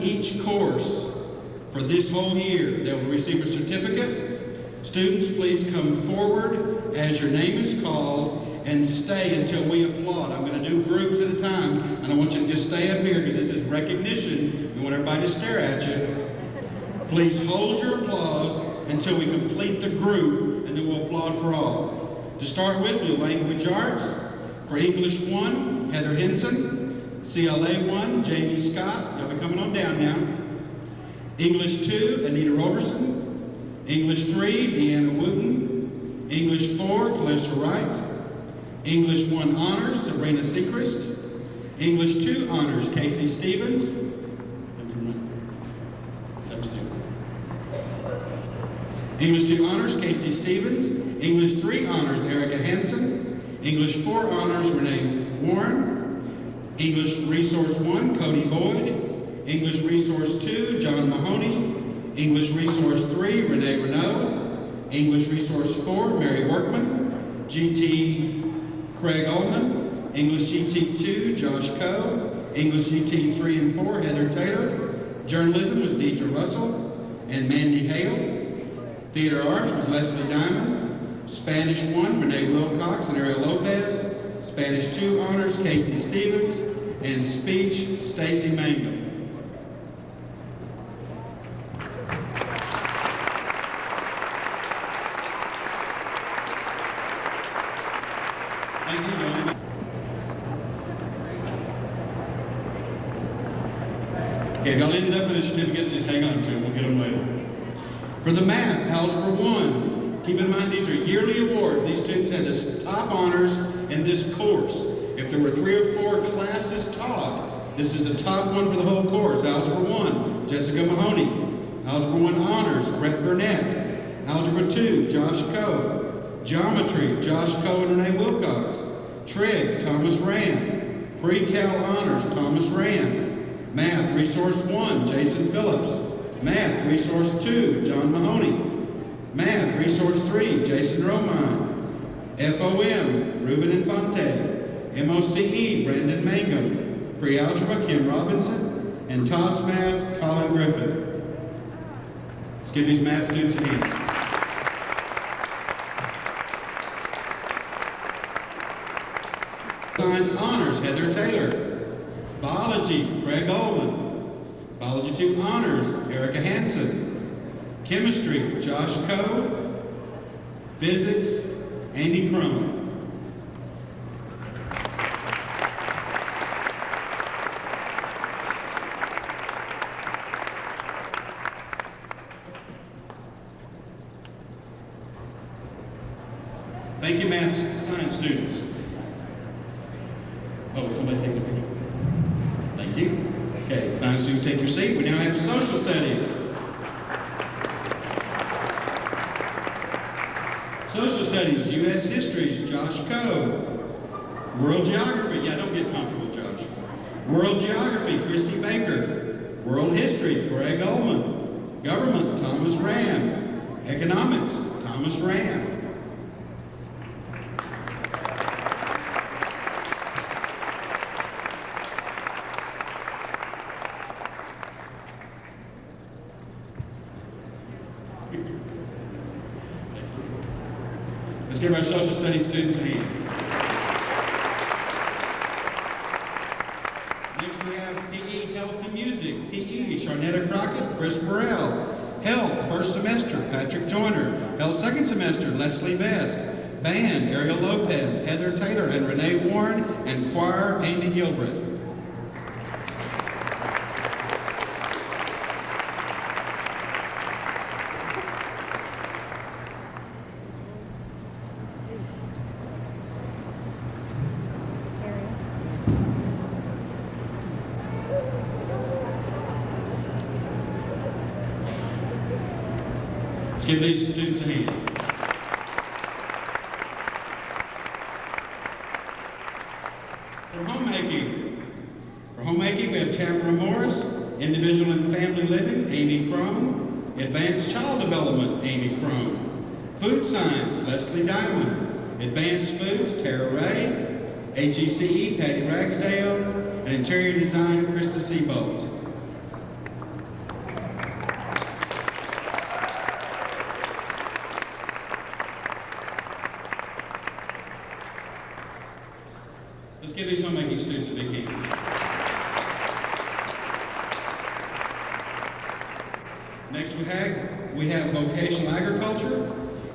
each course for this whole year. They will receive a certificate. Students, please come forward as your name is called and stay until we applaud. I'm going to do groups at a time, and I want you to just stay up here because this is recognition. We want everybody to stare at you. Please hold your applause until we complete the group, and then we'll applaud for all. To start with, your language arts. For English 1, Heather Henson. CLA 1, Jamie Scott. Y'all be coming on down now. English 2, Anita Roberson. English 3, Deanna Wooten. English 4, Calissa Wright. English 1 Honors, Sabrina Sechrist. English 2 Honors, Casey Stevens. English 2 Honors, Casey Stevens. English 3 Honors, Erica Hansen. English 4 Honors, Renee Warren. English Resource 1, Cody Boyd. English Resource 2, John Mahoney. English Resource 3, Renee Renault. English Resource 4, Mary Workman. GT Craig Ullman. English GT 2, Josh Coe. English GT 3 and 4, Heather Taylor. Journalism was Deidre Russell and Mandy Hale. Theater Arts was Leslie Diamond. Spanish 1, Renee Wilcox and Ariel Lopez. Spanish 2 Honors, Casey Stevens. And Speech, Stacy Mangum. Okay, if y'all ended up with the certificates, just hang on to them. We'll get them later. For the math, Algebra 1, keep in mind these are yearly awards. These students had the top honors in this course. If there were 3 or 4 classes taught, this is the top one for the whole course. Algebra 1, Jessica Mahoney. Algebra 1 Honors, Brett Burnett. Algebra 2, Josh Coe. Geometry, Josh Coe and Renee Wilcox. Trig, Thomas Rand. Pre-Cal Honors, Thomas Rand. Math, Resource 1, Jason Phillips. Math, Resource 2, John Mahoney. Math, Resource 3, Jason Romine. FOM, Ruben Infante. MOCE, Brandon Mangum. Pre-Algebra, Kim Robinson. And TOS Math, Colin Griffin. Let's give these math students a hand. Science Honors, Heather Taylor. Biology, Craig Ullman. Biology 2 Honors, Erica Hansen. Chemistry, Josh Coe. Physics, Andy Crone. Thank you, math science students. Oh, somebody take the picture. Thank you. Okay, science students, take your seat. We now have social studies. Social studies, U.S. histories, Josh Coe. World geography, yeah, don't get comfortable, Josh. World geography, Christy Baker. World history, Greg Ullman. Government, Thomas Ram. Economics, Thomas Ram. Let's give our social studies students a hand. Next we have PE, Health and Music. PE, Sharnetta Crockett, Chris Burrell. Health, first semester, Patrick Joyner. Health, second semester, Leslie Best. Band, Ariel Lopez, Heather Taylor, and Renee Warren. And choir, Andy Gilbreth. Let's give these students a hand. For homemaking, we have Tamara Morris. Individual and Family Living, Amy Crone. Advanced Child Development, Amy Crone. Food Science, Leslie Diamond. Advanced Foods, Tara Ray. HECE, Patty Ragsdale. And Interior Design, Krista Seabolt. Next we have Vocational Agriculture,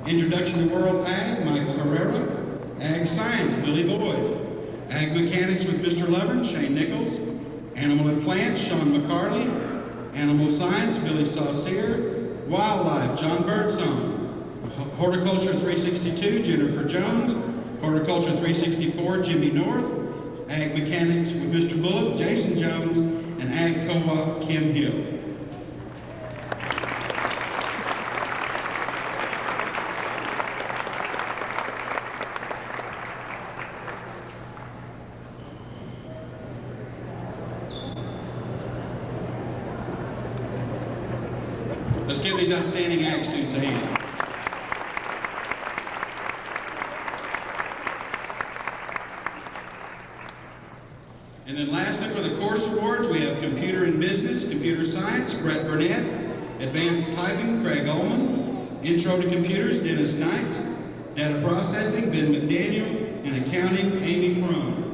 Introduction to World Ag, Michael Herrera, Ag Science, Billy Boyd, Ag Mechanics with Mr. Levin, Shane Nichols, Animal and Plants, Sean McCarley, Animal Science, Billy Saucier, Wildlife, John Birdsong, Horticulture 362, Jennifer Jones, Horticulture 364, Jimmy North, Ag Mechanics with Mr. Bullock, Jason Jones, and Ag Co-op, Kim Hill. Let's give these outstanding Ag students a hand. And then lastly, for the course awards, we have Computer and Business, Computer Science, Brett Burnett, Advanced Typing, Craig Ullman, Intro to Computers, Dennis Knight, Data Processing, Ben McDaniel, and Accounting, Amy Crone.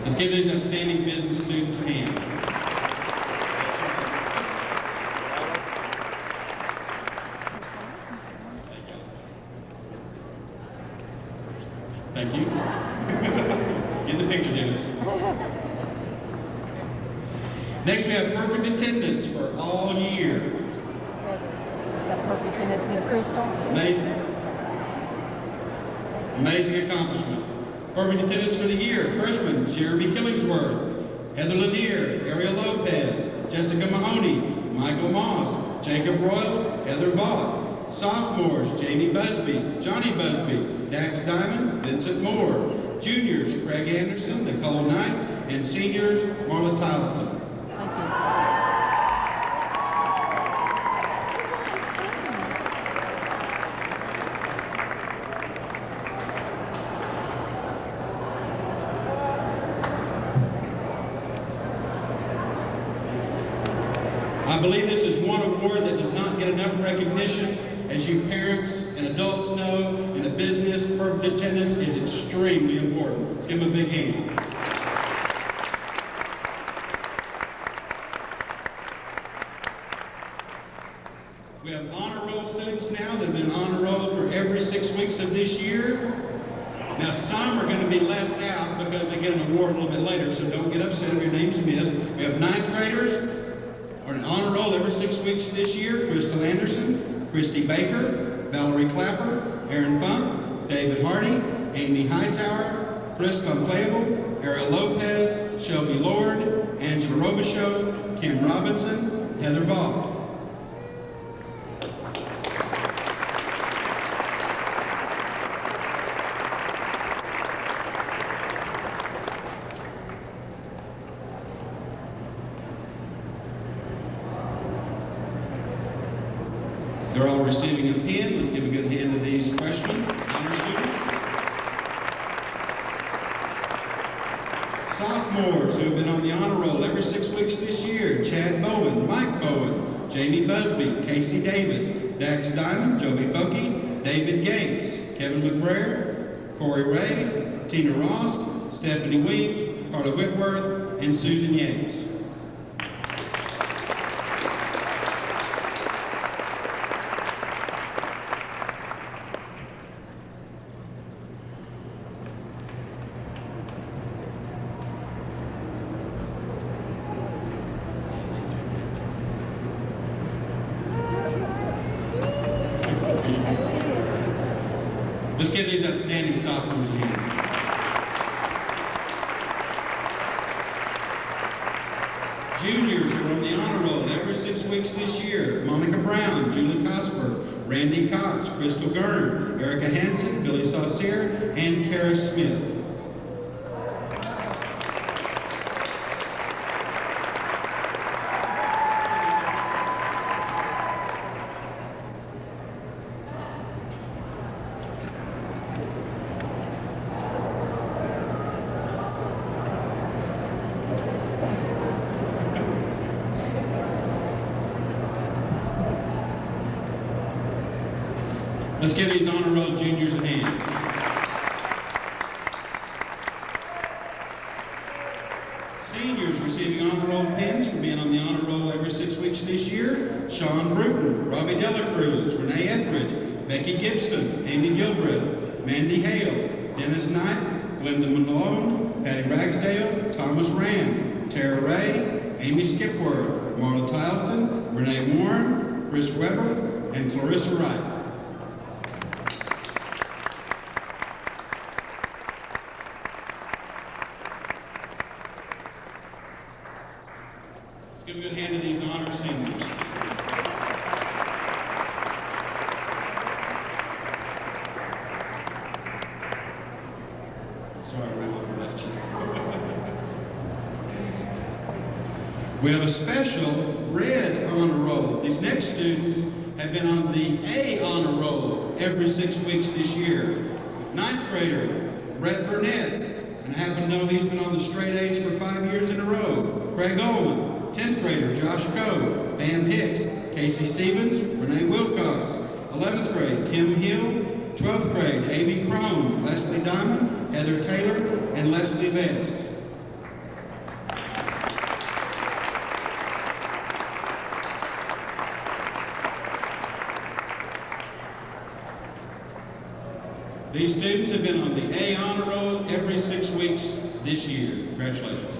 Let's give these outstanding business students a hand. Thank you. Get the picture, Dennis. Next, we have perfect attendance for all year. Got perfect attendance in Crystal. Amazing. Amazing accomplishment. Perfect attendance for the year. Freshmen, Jeremy Killingsworth, Heather Lanier, Ariel Lopez, Jessica Mahoney, Michael Moss, Jacob Royal, Heather Vaught. Sophomores, Jamie Busby, Johnny Busby, Dax Diamond, Vincent Moore. Juniors, Craig Anderson, Nicole Knight, and seniors, Marla Tileston. I believe this is one award that does not get enough recognition. As you parents and adults know, in a business, perfect attendance is extremely important. Let's give them a big hand. We have honor roll students now that have been honor rolled for every 6 weeks of this year. Now some are going to be left out because they get an award a little bit later, so don't get upset if your name's missed. We have 9th graders are an honor roll every 6 weeks this year. Crystal Anderson, Christy Baker, Valerie Clapper, Aaron Funk, David Hardy, Amy Hightower, Chris Complayable, Ariel Lopez, Shelby Lord, Angela Robichaud, Kim Robinson, Heather Vaught. They're all receiving a pin. Let's give a good hand to these freshmen, honor students. Sophomores who have been on the honor roll every 6 weeks this year: Chad Bowen, Mike Bowen, Jamie Busby, Casey Davis, Dax Diamond, Joby Foki, David Gates, Kevin McBrayer, Corey Ray, Tina Ross, Stephanie Weems, Carla Whitworth, and Susan Yates. Let's give these outstanding sophomores a hand. Juniors who are on the honor roll every 6 weeks this year: Monica Brown, Julie Cosper, Randy Cox, Crystal Garner, Erica Hansen, Billy Saucier, and Kara Smith. Let's give these honor roll juniors a hand. Seniors receiving honor roll pins for being on the honor roll every 6 weeks this year: Sean Bruton, Robbie Delacruz, Renee Etheridge, Becky Gibson, Amy Gilbreth, Mandy Hale, Dennis Knight, Glenda Malone, Patty Ragsdale, Thomas Rand, Tara Ray, Amy Skipworth, Marla Tileston, Renee Warren, Chris Weber, and Clarissa Wright. Let's give a good hand to these honor seniors. Sorry, Randolph, I left you. We have a special red honor roll. These next students have been on the A honor roll every 6 weeks this year. 9th grader, Brett Burnett, and I happen to know he's been on the straight A's for 5 years in a row. Craig Ullman. 10th grader, Josh Coe, Pam Hicks, Casey Stevens, Renee Wilcox. 11th grade, Kim Hill. 12th grade, Amy Crone, Leslie Diamond, Heather Taylor, and Leslie Vest. These students have been on the A honor roll every 6 weeks this year. Congratulations.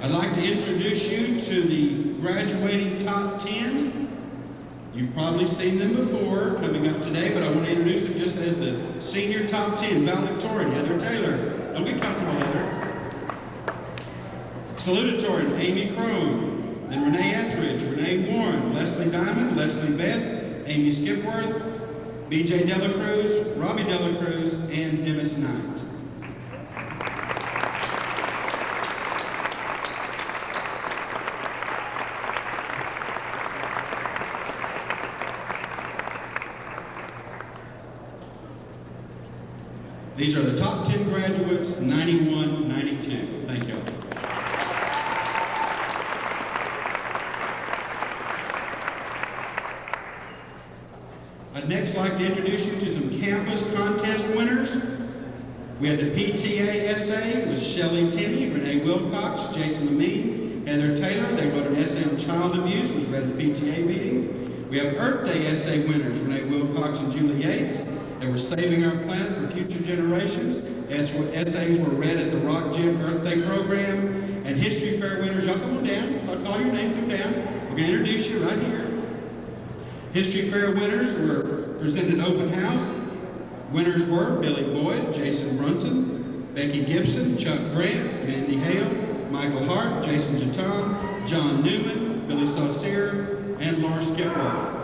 I'd like to introduce you to the graduating top 10. You've probably seen them before coming up today, but I want to introduce them just as the senior top 10 valedictorian, Heather Taylor. Don't get comfortable, Heather. Salutatorian, Amy Crone, then Renee Etheridge, Renee Warren, Leslie Diamond, Leslie Best, Amy Skipworth, BJ Delacruz, Robbie Delacruz, and Dennis Knight. These are the top 10 graduates, 91-92. Thank you. I'd next like to introduce you to some campus contest winners. We had the PTA essay with Shelley Tinney, Renee Wilcox, Jason Amin, Heather Taylor. They wrote an essay on child abuse, was read at the PTA meeting. We have Earth Day essay winners, Renee Wilcox and Julie Yates. They were saving our planet for future generations. Essays were read at the Rock Gym Earth Day program. And History Fair winners, y'all come on down. I'll call your name, come down. We're going to introduce you right here. History Fair winners were presented at open house. Winners were Billy Boyd, Jason Brunson, Becky Gibson, Chuck Grant, Mandy Hale, Michael Hart, Jason Jaton, John Newman, Billy Saucier, and Laura Skipworth.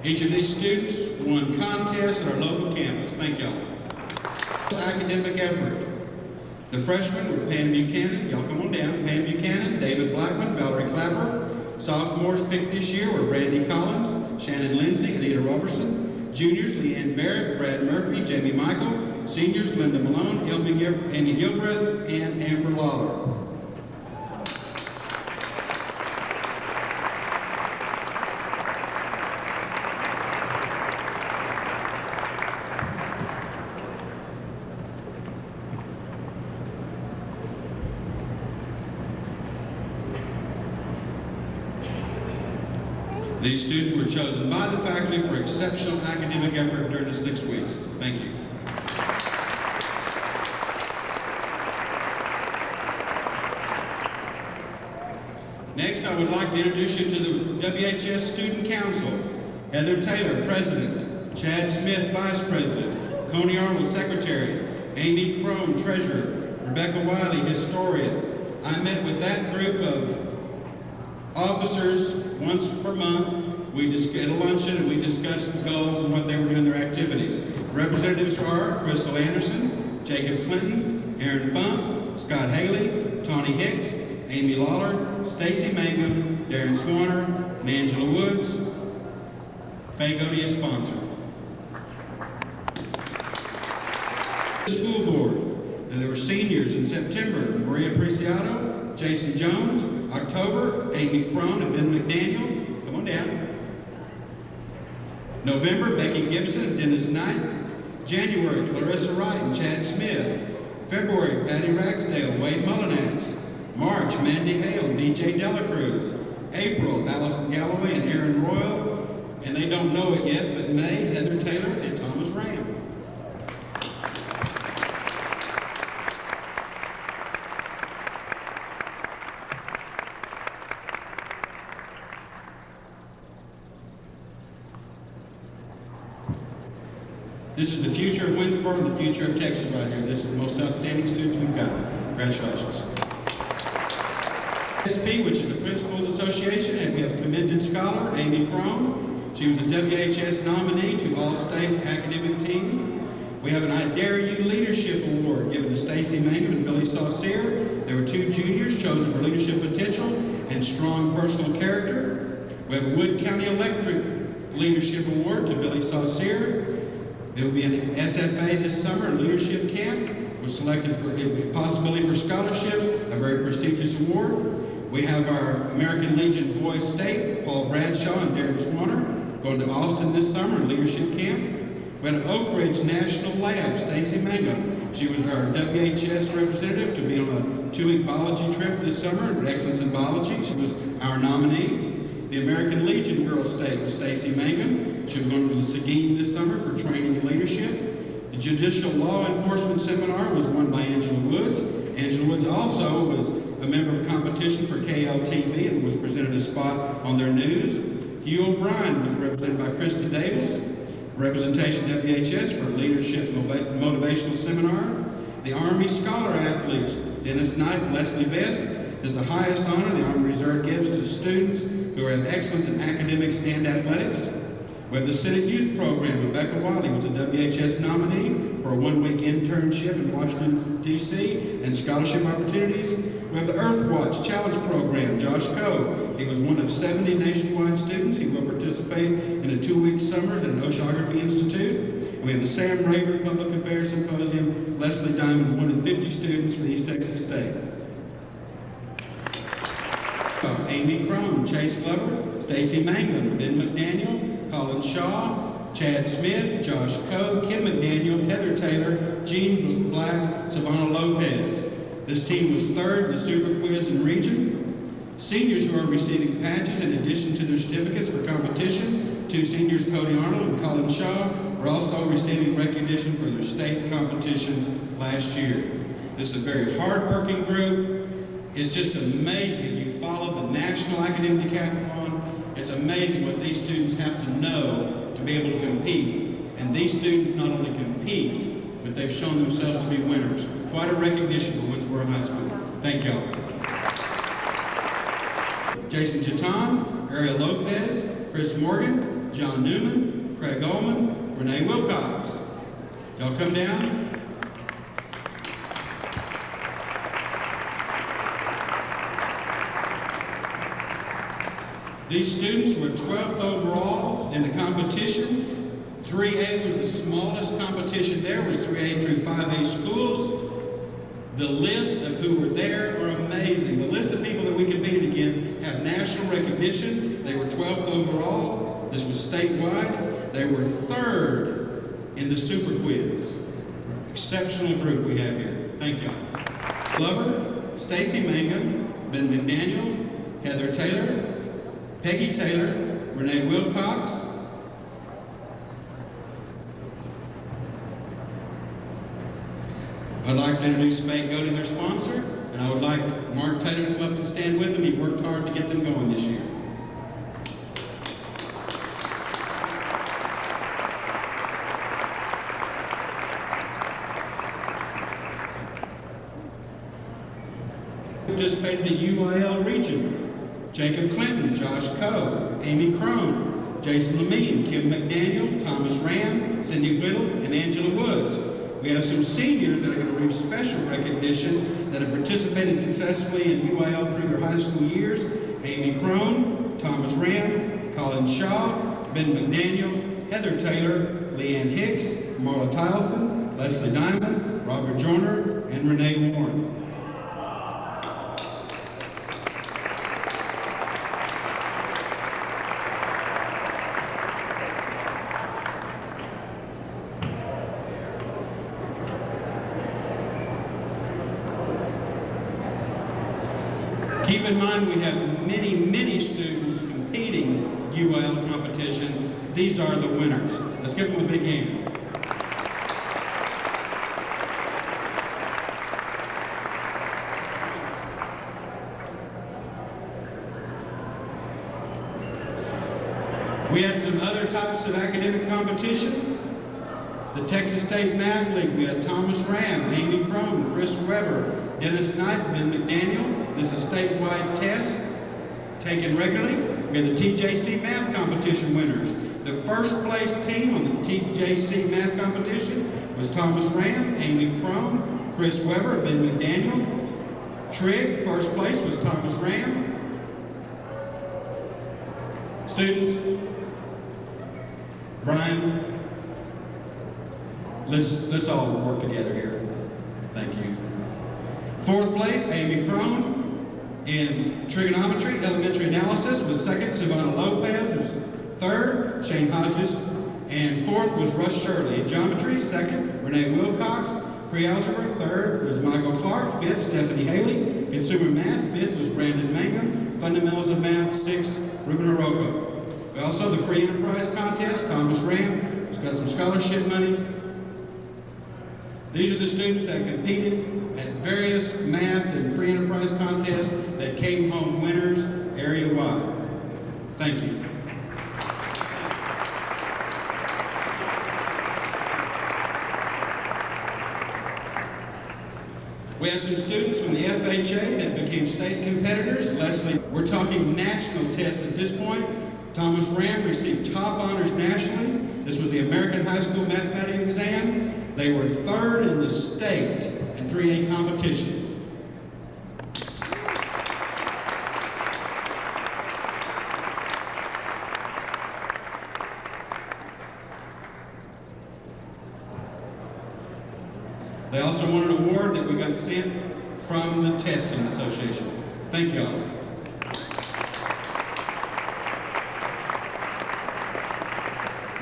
Each of these students won contests at our local campus. Thank y'all. Academic effort. The freshmen were Pam Buchanan, y'all come on down, Pam Buchanan, David Blackman, Valerie Clapper. Sophomores picked this year were Randy Collins, Shannon Lindsay, Anita Robertson. Juniors, Leanne Barrett, Brad Murphy, Jamie Michael. Seniors, Glenda Malone, Amy Gilbreth, and Amber Lawler. These students were chosen by the faculty for exceptional academic effort during the 6 weeks. Thank you. Next, I would like to introduce you to the WHS Student Council. Heather Taylor, President. Chad Smith, Vice President. Coney Arnold, Secretary. Amy Crone, Treasurer. Rebecca Wiley, Historian. I met with that group of officers once per month. We just get a luncheon and we discussed goals and what they were doing in their activities. Representatives are Crystal Anderson, Jacob Clinton, Aaron Funk, Scott Haley, Tawny Hicks, Amy Lawler, Stacy Mangum, Darren Swanner, and Angela Woods. Faye Godey is sponsor. The school board. And there were seniors in September, Maria Preciado, Jason Jones. October, Amy Crone and Ben McDaniel. Come on down. November, Becky Gibson and Dennis Knight. January, Clarissa Wright and Chad Smith. February, Patty Ragsdale, Wade Mullinax. March, Mandy Hale and BJ Delacruz. April, Allison Galloway and Aaron Royal. And they don't know it yet, but May, Heather Taylor and Thomas Ram. This is the future of Winnsboro and the future of Texas right here. This is the most outstanding students we've got. Congratulations. SP, which is the Principals Association, and we have a commended scholar, Amy Crone. She was the WHS nominee to All-State Academic Team. We have an I Dare You Leadership Award given to Stacy Mangum and Billy Saucier. There were two juniors chosen for leadership potential and strong personal character. We have a Wood County Electric Leadership Award to Billy Saucier. There will be an SFA this summer, a leadership camp. Was selected for a possibility for scholarship, a very prestigious award. We have our American Legion Boys State, Paul Bradshaw and Darren Swanner, going to Austin this summer in leadership camp. We had an Oak Ridge National Lab, Stacy Mangum. She was our WHS representative to be on a 2-week biology trip this summer for excellence in biology. She was our nominee. The American Legion Girls State was Stacy Mangum. She was going to Seguin this summer for training and leadership. The Judicial Law Enforcement Seminar was won by Angela Woods. Angela Woods also was a member of competition for KLTV and was presented a spot on their news. Hugh O'Brien was represented by Krista Davis. Representation WHS for Leadership Motivational Seminar. The Army Scholar Athletes, Dennis Knight and Leslie Best, is the highest honor the Army Reserve gives to students who have excellence in academics and athletics. We have the Senate Youth Program. Rebecca Wiley was a WHS nominee for a 1-week internship in Washington, D.C. and scholarship opportunities. We have the Earthwatch Challenge Program. Josh Coe, he was one of 70 nationwide students. He will participate in a 2-week summer at an Oceanography Institute. We have the Sam Rayburn Public Affairs Symposium. Leslie Diamond, one of 50 students for the East Texas State. Amy Crone, Chase Glover, Stacy Mangum, Ben McDaniel, Colin Shaw, Chad Smith, Josh Coe, Kim McDaniel, Heather Taylor, Jean Black, Savannah Lopez. This team was third in the Super Quiz and Region. Seniors who are receiving patches in addition to their certificates for competition, 2 seniors, Cody Arnold and Colin Shaw, are also receiving recognition for their state competition last year. This is a very hard-working group. It's just amazing. You follow the National Academic Decathlon. It's amazing what these students have to know to be able to compete. And these students not only compete, but they've shown themselves to be winners. Quite a recognition for Winnsboro High School. Thank y'all. Jason Jaton, Ariel Lopez, Chris Morgan, John Newman, Craig Ullman, Renee Wilcox. Y'all come down. These students were 12th overall in the competition. 3A was the smallest competition there, was 3A through 5A schools. The list of who were there are amazing. The list of people that we competed against have national recognition. They were 12th overall. This was statewide. They were 3rd in the Super Quiz. Exceptional group we have here. Thank y'all. Glover, Stacy Mangum, Ben McDaniel, Heather Taylor, Peggy Taylor, Renee Wilcox, I'd like to introduce Faye Godey, their sponsor, and I would like Mark Taylor to come up and stand with them. He worked hard to get them going this year. Participated in the UIL region. Jacob Clinton, Josh Coe, Amy Crone, Jason Lamine, Kim McDaniel, Thomas Ram, Cindy Whittle, and Angela Woods. We have some seniors that are going to receive special recognition that have participated successfully in UIL through their high school years. Amy Crone, Thomas Ram, Colin Shaw, Ben McDaniel, Heather Taylor, Leanne Hicks, Marla Tilson, Leslie Diamond, Robert Joyner, and Renee Warren. Keep in mind we have many students competing UIL competition. These are the winners. Let's give them a big hand. We had some other types of academic competition. The Texas State Math League, we had Thomas Ram, Amy Crone, Chris Weber, Dennis Knight, Ben McDaniel. This is a statewide test taken regularly. We had the TJC Math Competition winners. The first place team on the TJC Math Competition was Thomas Ram, Amy Crone, Chris Weber, Ben McDaniel. Trig, first place was Thomas Ram. Students, Brian, let's all work together here. Thank you. Fourth place, Amy Crone. In trigonometry, elementary analysis was second, Savannah Lopez was third, Shane Hodges, and fourth was Russ Shirley. In geometry, second, Renee Wilcox. Pre-algebra, third was Michael Clark. Fifth, Stephanie Haley. Consumer math, fifth was Brandon Mangum. Fundamentals of math, sixth, Ruben Orozco. We also the free enterprise contest, Thomas Ram, who's got some scholarship money. These are the students that competed at various math and free enterprise contests that came home winners area-wide. Thank you. We have some students from the FHA that became state competitors. Leslie, we're talking national test at this point. Thomas Ram received top honors nationally. This was the American High School Mathematics exam. They were third in the state in 3A competition. They also won an award that we got sent from the Testing Association. Thank y'all.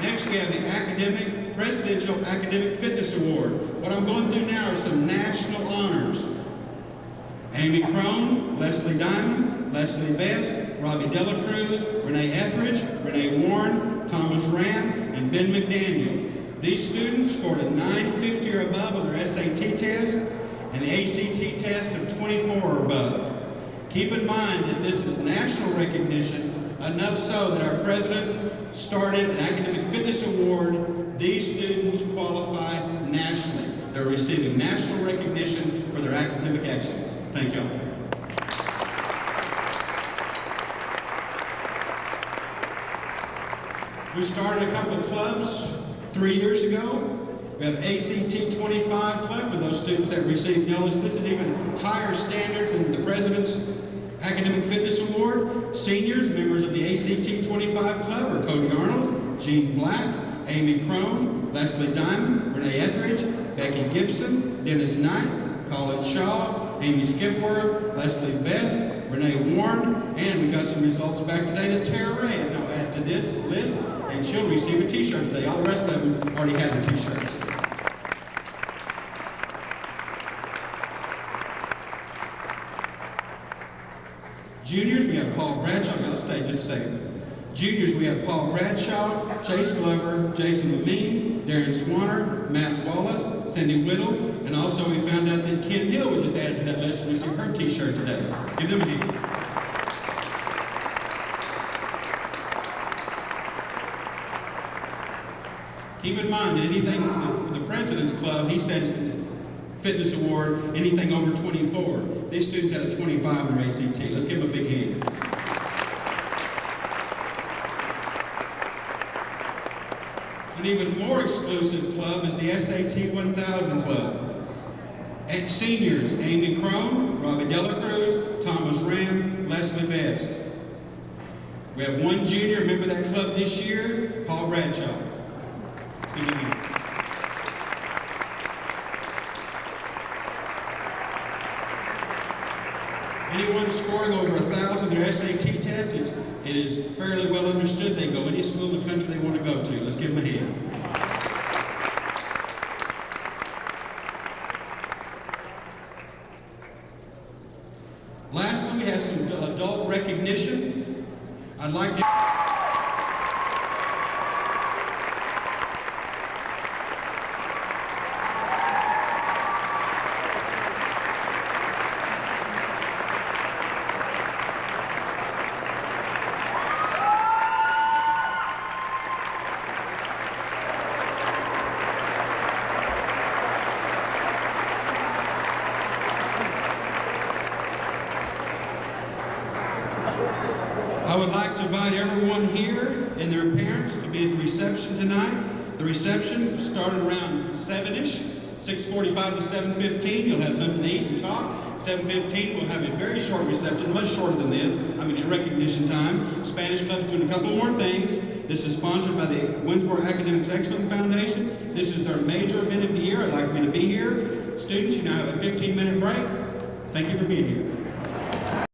Next, we have the Presidential Academic Fitness Award. What I'm going through now are some national honors. Amy Crone, Leslie Diamond, Leslie Best, Robbie Dela Cruz, Renee Etheridge, Renee Warren, Thomas Ram, and Ben McDaniel. These students scored a 950 or above on their SAT test and the ACT test of 24 or above. Keep in mind that this is national recognition, enough so that our president started an academic fitness award. These students qualify nationally. They're receiving national recognition for their academic excellence. Thank y'all. We started a couple of clubs 3 years ago. We have ACT 25 Club for those students that receive notice. This is even higher standards than the President's Academic Fitness Award. Seniors, members of the ACT 25 Club are Cody Arnold, Jean Black, Amy Crone, Leslie Diamond, Renee Etheridge, Becky Gibson, Dennis Knight, Colin Shaw, Amy Skipworth, Leslie Best, Renee Warren, and we got some results back today that Tara Ray is now added to this list, and she'll receive a t-shirt today. All the rest of them already had their t-shirts. Juniors, we have Paul Bradshaw. I'll stay just a second. Juniors, we have Paul Bradshaw, Chase Glover, Jason Levine, Darren Swanner, Matt Wallace, Cindy Whittle, and also we found out that Kim Hill was just added to that list and received her t-shirt today. Let's give them a hand. Keep in mind that anything, the President's Club, he said fitness award, anything over 24. These students had a 25 in their ACT. Let's give them a big hand. An even more exclusive club is the the SAT 1000 Club. And seniors, Amy Crone, Robbie Dela Cruz, Thomas Ram, Leslie Best. We have one junior member of that club this year, Paul Bradshaw. Let's give him a hand. Anyone scoring over 1,000 their SAT tests, it is fairly well understood they go any school in the country they want to go to. Let's give them a hand. Lastly, we have some adult recognition. I'd like to... I would like to invite everyone here and their parents to be at the reception tonight. The reception started around 7-ish, 6:45 to 7:15. You'll have something to eat and talk. 7:15, we'll have a very short reception, much shorter than this. In recognition time. Spanish Club's doing a couple more things. This is sponsored by the Winnsboro Academics Excellence Foundation. This is their major event of the year. I'd like for you to be here. Students, you now have a 15-minute break. Thank you for being here.